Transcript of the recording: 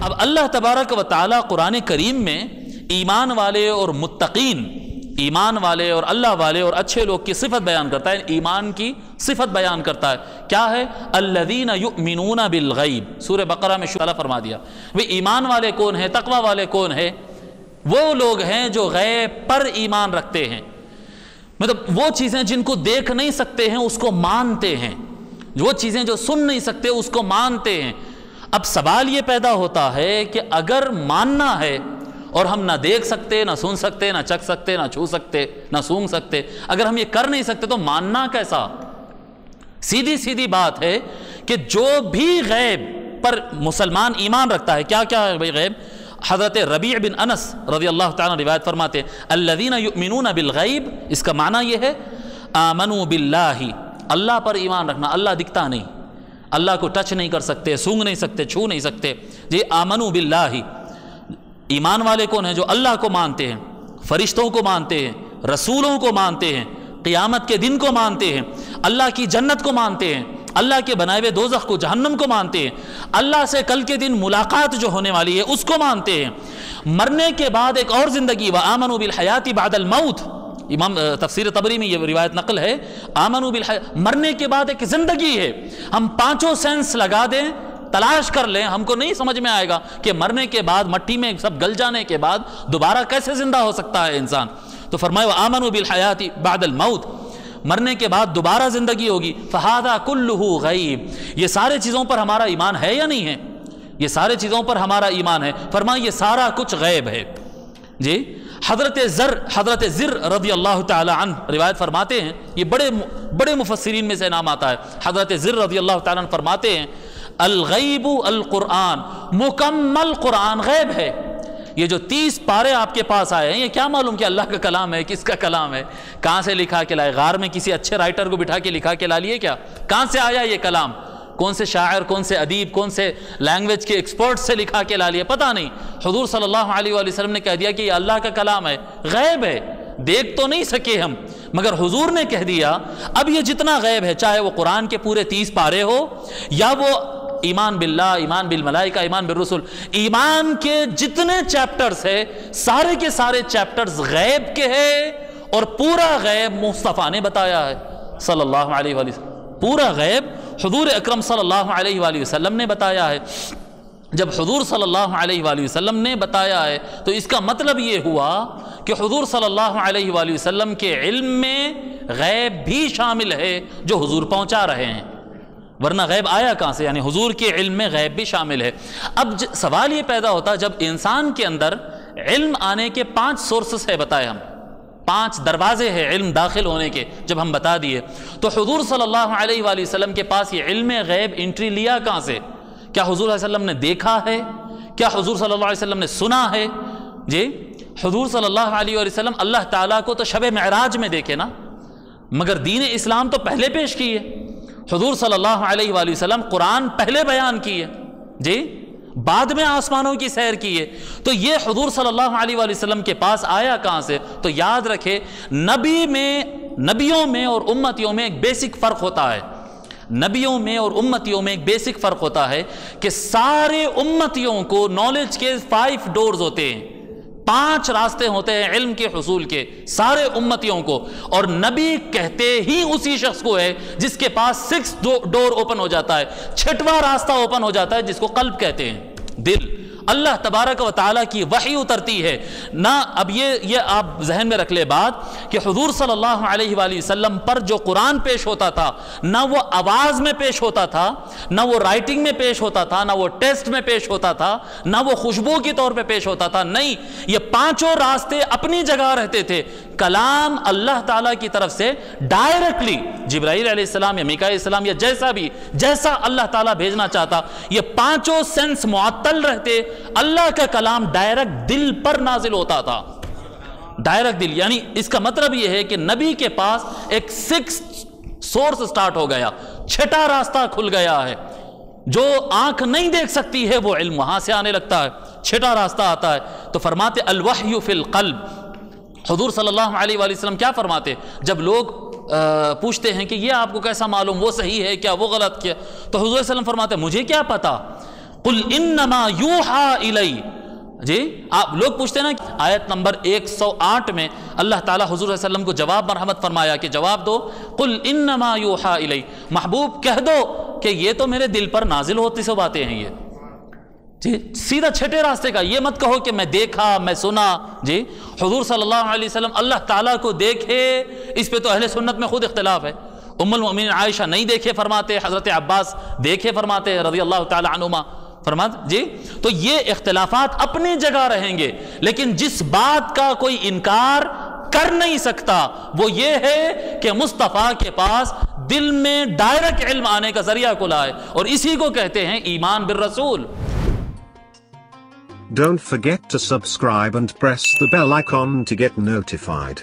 اب اللہ تبارک و تعالیٰ قرآن کریم میں ایمان والے اور متقین، ایمان والے اور اللہ والے اور اچھے لوگ کی صفت بیان کرتا ہے، ایمان کی صفت بیان کرتا ہے۔ کیا ہے؟ الذین یؤمنون بالغیب، سورہ بقرہ میں اللہ فرما دیا وہ ایمان والے کون ہیں، تقوی والے کون ہیں؟ وہ لوگ ہیں جو غیب پر ایمان رکھتے ہیں، مطلب وہ چیزیں جن کو دیکھ نہیں سکتے ہیں اس کو مانتے ہیں، وہ چیزیں جو سن نہیں سکتے اس کو مانتے ہیں۔ اب سوال یہ پیدا ہوتا ہے کہ اگر ماننا ہے اور ہم نہ دیکھ سکتے، نہ سن سکتے، نہ چکھ سکتے، نہ چھو سکتے، نہ سونگ سکتے، اگر ہم یہ کر نہیں سکتے تو ماننا کیسا؟ سیدھی بات ہے کہ جو بھی غیب پر مسلمان ایمان رکھتا ہے، کیا کیا ہے بھائی غیب؟ حضرت ربیع بن انس رضی اللہ تعالیٰ روایت فرماتے ہیں الذین یؤمنون بالغیب، اس کا معنی یہ ہے آمنوا باللہ، اللہ پر ایمان رکھنا، اللہ دکھتا نہیں، اللہ کو ٹچ نہیں کر سکتے، سونگ نہیں سکتے، چھو نہیں سکتے، جی آمنوا باللہ۔ ایمان والے کون ہیں؟ جو اللہ کو مانتے ہیں، فرشتوں کو مانتے ہیں، رسولوں کو مانتے ہیں، قیامت کے دن کو مانتے ہیں، اللہ کی جنت کو مانتے ہیں، اللہ کے بنائے ہوئے دوزخ کو، جہنم کو مانتے ہیں، اللہ سے کل کے دن ملاقات جو ہونے والی ہے اس کو مانتے ہیں، مرنے کے بعد ایک اور زندگی، وآمنوا بالحیات بعد الموت، امام تفسیر طبری میں یہ روایت نقل ہے، آمنوا بالحیات، مرنے کے بعد ایک زندگی ہے۔ ہم پانچوں سینس لگا دیں، تلاش کر لیں، ہم کو نہیں سمجھ میں آئے گا کہ مرنے کے بعد مٹی میں سب گل جانے کے بعد دوبارہ کیسے زندہ ہو سکتا ہے انسان۔ تو فرمایا وآمنوا بالحیات بعد الموت، مرنے کے بعد دوبارہ زندگی ہوگی۔ فہذا کلہ غیب، یہ سارے چیزوں پر ہمارا ایمان ہے یا نہیں ہے؟ یہ سارے چیزوں پر ہمارا ایمان ہے۔ فرمایا یہ سارا کچھ غیب ہے جی۔ حضرت زر رضی اللہ تعالی عنہ روایت فرماتے ہیں، یہ بڑے مفسرین میں سے نام آتا ہے، حضرت زر رضی اللہ تعالی عنہ فرماتے ہیں الغیب القرآن، مکمل قرآن غیب ہے۔ یہ جو 30 پارے آپ کے پاس آئے ہیں، یہ کیا معلوم کہ اللہ کا کلام ہے، کس کا کلام ہے، کہاں سے لکھا کے لائے؟ غار میں کسی اچھے رائٹر کو بٹھا کے لکھا کے لا لیے کیا؟ کہاں سے آیا یہ کلام؟ کون سے شاعر، کون سے ادیب، کون سے لینگویج کے ایکسپرٹ سے لکھا کے لا لیے؟ پتہ نہیں۔ حضور صلی اللہ علیہ وآلہ وسلم نے کہہ دیا کہ یہ اللہ کا کلام ہے، غیب ہے، دیکھ تو نہیں سکے ہم، مگر حضور نے کہہ دیا۔ اب یہ جتنا غیب ہے، چاہے وہ قرآن کے پورے 30 پارے ہو یا وہ ایمان باللہ، ایمان بالملائکہ، ایمان بالرسل، ایمان کے جتنے چیپٹرز ہیں سارے کے سارے چیپٹرز غیب کے ہیں، اور پورا غیب مصطفیٰ نے بتایا ہے صلی اللہ علیہ وآلہ وسلم، پورا غیب حضور اکرم صلی اللہ علیہ وآلہ وسلم نے بتایا ہے۔ جب حضور صلی اللہ علیہ وآلہ وسلم نے بتایا ہے تو اس کا مطلب یہ ہوا کہ حضور صلی اللہ علیہ وآلہ وسلم کے علم میں غیب بھی شامل ہے جو حضور پہنچا رہے ہیں، ورنہ غیب آیا کہاں سے؟ یعنی حضور کے علم میں غیب بھی شامل ہے۔ اب سوال یہ پیدا ہوتا ہے، جب انسان کے اندر علم آنے کے 5 سورسز ہے بتائے ہم، 5 دروازے ہیں علم داخل ہونے کے، جب ہم بتا دیے تو حضور صلی اللہ علیہ وآلہ وسلم کے پاس یہ علم غیب انٹری لیا کہاں سے؟ کیا حضور صلی اللہ علیہ وسلم نے دیکھا ہے؟ کیا حضور صلی اللہ علیہ وسلم نے سنا ہے؟ جی حضور صلی اللہ علیہ وآلہ وسلم اللہ تعالیٰ کو تو شب معراج میں دیکھے نا، مگر دین اسلام تو پہلے پیش کیے۔ حضور صلی اللہ علیہ وآلہ وسلم قرآن پہلے بیان کیے جی، بعد میں آسمانوں کی سیر کیے، تو یہ حضور صلی اللہ علیہ وآلہ وسلم کے پاس آیا کہاں سے؟ تو یاد رکھے نبیوں میں اور امتیوں میں ایک بیسک فرق ہوتا ہے، نبیوں میں اور امتیوں میں ایک بیسک فرق ہوتا ہے کہ سارے امتیوں کو نالج کے 5 ڈورز ہوتے ہیں، 5 راستے ہوتے ہیں علم کے حصول کے سارے امتیوں کو، اور نبی کہتے ہی اسی شخص کو ہے جس کے پاس 6 ڈور اوپن ہو جاتا ہے، 6واں راستہ اوپن ہو جاتا ہے جس کو قلب کہتے ہیں، دل۔ اللہ تبارک و تعالیٰ کی وحی اترتی ہے نہ۔ اب یہ آپ ذہن میں رکھ لے بات کہ حضور صلی اللہ علیہ وآلہ وسلم پر جو قرآن پیش ہوتا تھا، نہ وہ آواز میں پیش ہوتا تھا، نہ وہ رائٹنگ میں پیش ہوتا تھا، نہ وہ ٹیکسٹ میں پیش ہوتا تھا، نہ وہ خوشبو کی طور پہ پیش ہوتا تھا، نہیں، یہ 5 راستے اپنی جگہ رہتے تھے۔ کلام اللہ تعالیٰ کی طرف سے ڈائریکٹلی جبرائیل علیہ السلام یا میکائیل علیہ السلام یا جیسا اللہ تعالیٰ بھیجنا چاہتا، یہ 5 سینس معطل رہتے، اللہ کا کلام ڈائریکٹ دل پر نازل ہوتا تھا، ڈائریکٹ دل۔ یعنی اس کا مطلب یہ ہے کہ نبی کے پاس ایک 6 سورس سٹارٹ ہو گیا، 6واں راستہ کھل گیا ہے، جو آنکھ نہیں دیکھ سکتی ہے وہ علم وہاں سے آنے لگتا ہے، 6واں راستہ آتا ہے۔ تو فرماتے الوحی فی القلب، حضور صلی اللہ علیہ وآلہ وسلم کیا فرماتے؟ جب لوگ پوچھتے ہیں کہ یہ آپ کو کیسا معلوم، وہ صحیح ہے کیا، وہ غلط کیا، تو حضور صلی اللہ علیہ وسلم فرماتے مجھے کیا پتا، قل انما یوحا الی. جی آپ لوگ پوچھتے ہیں نا آیت نمبر 108 میں اللہ تعالیٰ حضور صلی اللہ علیہ وسلم کو جواب مرحمت فرمایا کہ جواب دو قل انما یوحا الی، محبوب کہہ دو کہ یہ تو میرے دل پر نازل ہوتی سو باتیں ہیں. یہ جی سیدھا چھٹے راستے کا، یہ مت کہو کہ میں دیکھا میں سنا. جی حضور صلی اللہ علیہ وسلم اللہ تعالیٰ کو دیکھے، اس پہ تو اہل سنت میں خود اختلاف ہے. ام المؤمنین عائشہ نہیں دیکھے فرماتے، حضرت عباس دیکھے فرماتے رضی اللہ تعالی عنہما فرماتے. جی تو یہ اختلافات اپنی جگہ رہیں گے، لیکن جس بات کا کوئی انکار کر نہیں سکتا وہ یہ ہے کہ مصطفیٰ کے پاس دل میں ڈائریکٹ علم آنے کا ذریعہ کھلا ہے، اور اسی کو کہتے ہیں ایمان بالرسول. Don't forget to subscribe and press the bell icon to get notified.